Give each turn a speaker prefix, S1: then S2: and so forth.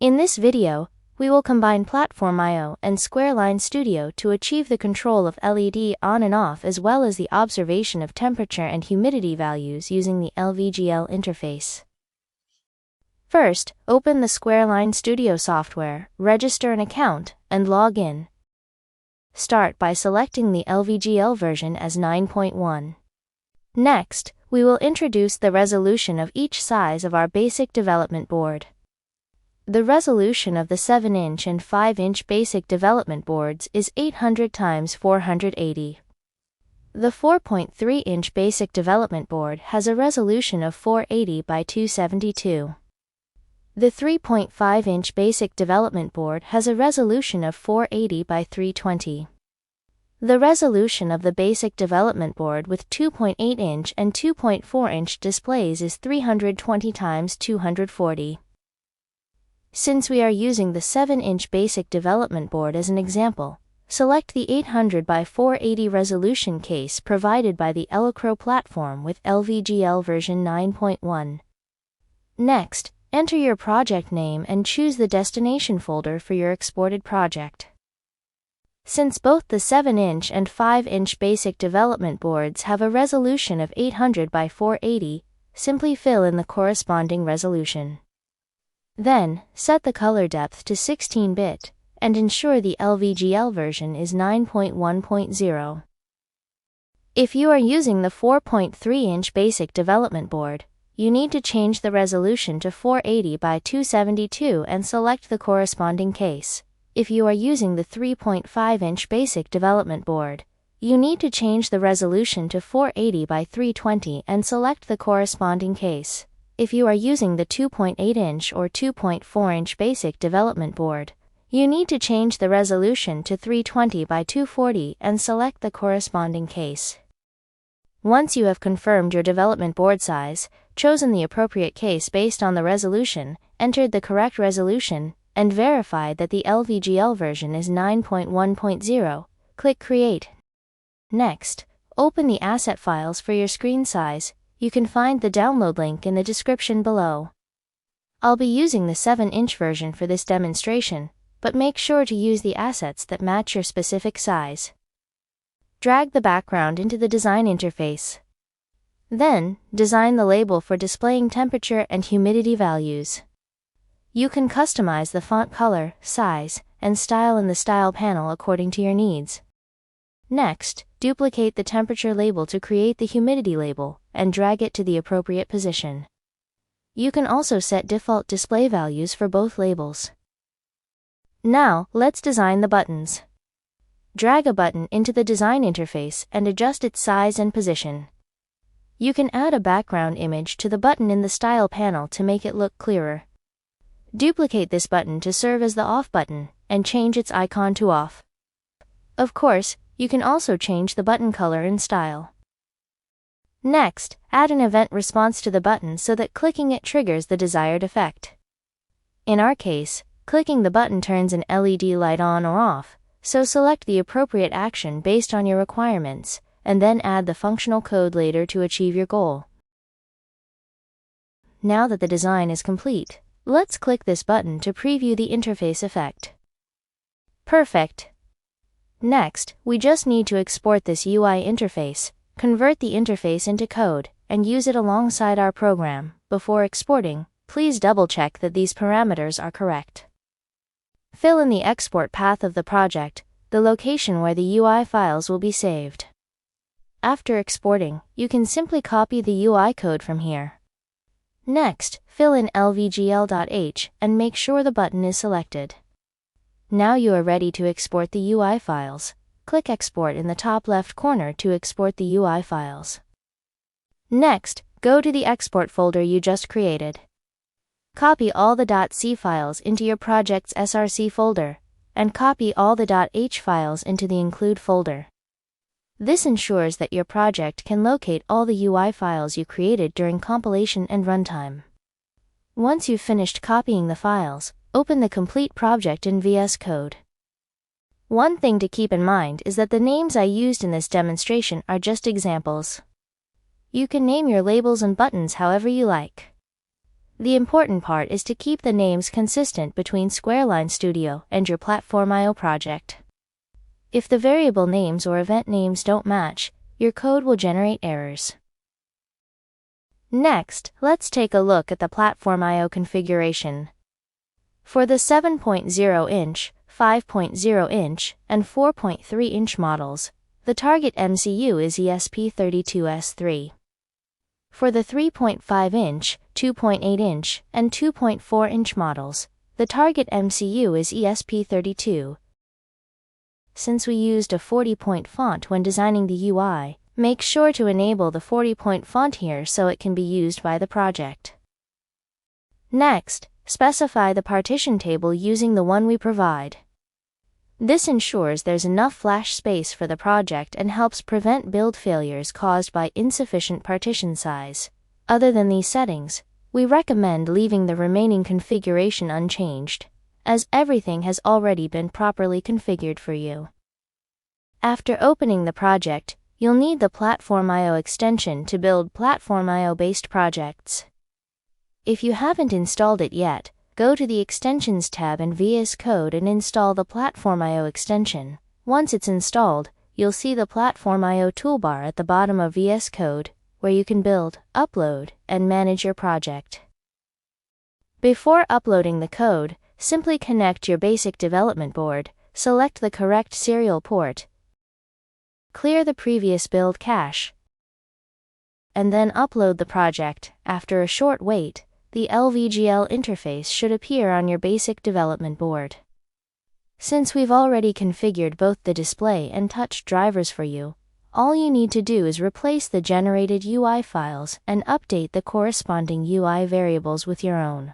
S1: In this video, we will combine PlatformIO and SquareLine Studio to achieve the control of LED on and off as well as the observation of temperature and humidity values using the LVGL interface. First, open the SquareLine Studio software, register an account, and log in. Start by selecting the LVGL version as 9.1. Next, we will introduce the resolution of each size of our basic development board. The resolution of the 7-inch and 5-inch basic development boards is 800 x 480. The 4.3-inch basic development board has a resolution of 480 by 272. The 3.5-inch basic development board has a resolution of 480 by 320. The resolution of the basic development board with 2.8-inch and 2.4-inch displays is 320 x 240. Since we are using the 7-inch basic development board as an example, select the 800 by 480 resolution case provided by the Crow platform with LVGL version 9.1. Next, enter your project name and choose the destination folder for your exported project. Since both the 7-inch and 5-inch basic development boards have a resolution of 800 by 480, simply fill in the corresponding resolution. Then, set the color depth to 16-bit, and ensure the LVGL version is 9.1.0. If you are using the 4.3-inch basic development board, you need to change the resolution to 480 by 272 and select the corresponding case. If you are using the 3.5-inch basic development board, you need to change the resolution to 480 by 320 and select the corresponding case. If you are using the 2.8-inch or 2.4-inch basic development board, you need to change the resolution to 320 by 240 and select the corresponding case. Once you have confirmed your development board size, chosen the appropriate case based on the resolution, entered the correct resolution, and verified that the LVGL version is 9.1.0, click Create. Next, open the asset files for your screen size. You can find the download link in the description below. I'll be using the 7-inch version for this demonstration, but make sure to use the assets that match your specific size. Drag the background into the design interface. Then, design the label for displaying temperature and humidity values. You can customize the font color, size, and style in the Style panel according to your needs. Next, duplicate the temperature label to create the humidity label, and drag it to the appropriate position. You can also set default display values for both labels. Now, let's design the buttons. Drag a button into the design interface and adjust its size and position. You can add a background image to the button in the Style panel to make it look clearer. Duplicate this button to serve as the off button, and change its icon to off. Of course, you can also change the button color and style. Next, add an event response to the button so that clicking it triggers the desired effect. In our case, clicking the button turns an LED light on or off, so select the appropriate action based on your requirements, and then add the functional code later to achieve your goal. Now that the design is complete, let's click this button to preview the interface effect. Perfect! Next, we just need to export this UI interface, convert the interface into code, and use it alongside our program. Before exporting, please double-check that these parameters are correct. Fill in the export path of the project, the location where the UI files will be saved. After exporting, you can simply copy the UI code from here. Next, fill in lvgl.h and make sure the button is selected. Now you are ready to export the UI files. Click Export in the top left corner to export the UI files. Next, go to the export folder you just created. Copy all the .c files into your project's src folder, and copy all the .h files into the include folder. This ensures that your project can locate all the UI files you created during compilation and runtime. Once you've finished copying the files, open the complete project in VS Code. One thing to keep in mind is that the names I used in this demonstration are just examples. You can name your labels and buttons however you like. The important part is to keep the names consistent between Squareline Studio and your PlatformIO project. If the variable names or event names don't match, your code will generate errors. Next, let's take a look at the PlatformIO configuration. For the 7.0-inch, 5.0-inch, and 4.3-inch models, the target MCU is ESP32S3. For the 3.5-inch, 2.8-inch, and 2.4-inch models, the target MCU is ESP32. Since we used a 40-point font when designing the UI, make sure to enable the 40-point font here so it can be used by the project. Next, specify the partition table using the one we provide. This ensures there's enough flash space for the project and helps prevent build failures caused by insufficient partition size. Other than these settings, we recommend leaving the remaining configuration unchanged, as everything has already been properly configured for you. After opening the project, you'll need the PlatformIO extension to build PlatformIO-based projects. If you haven't installed it yet, go to the Extensions tab in VS Code and install the PlatformIO extension. Once it's installed, you'll see the PlatformIO toolbar at the bottom of VS Code, where you can build, upload, and manage your project. Before uploading the code, simply connect your basic development board, select the correct serial port, clear the previous build cache, and then upload the project. After a short wait, the LVGL interface should appear on your basic development board. Since we've already configured both the display and touch drivers for you, all you need to do is replace the generated UI files and update the corresponding UI variables with your own.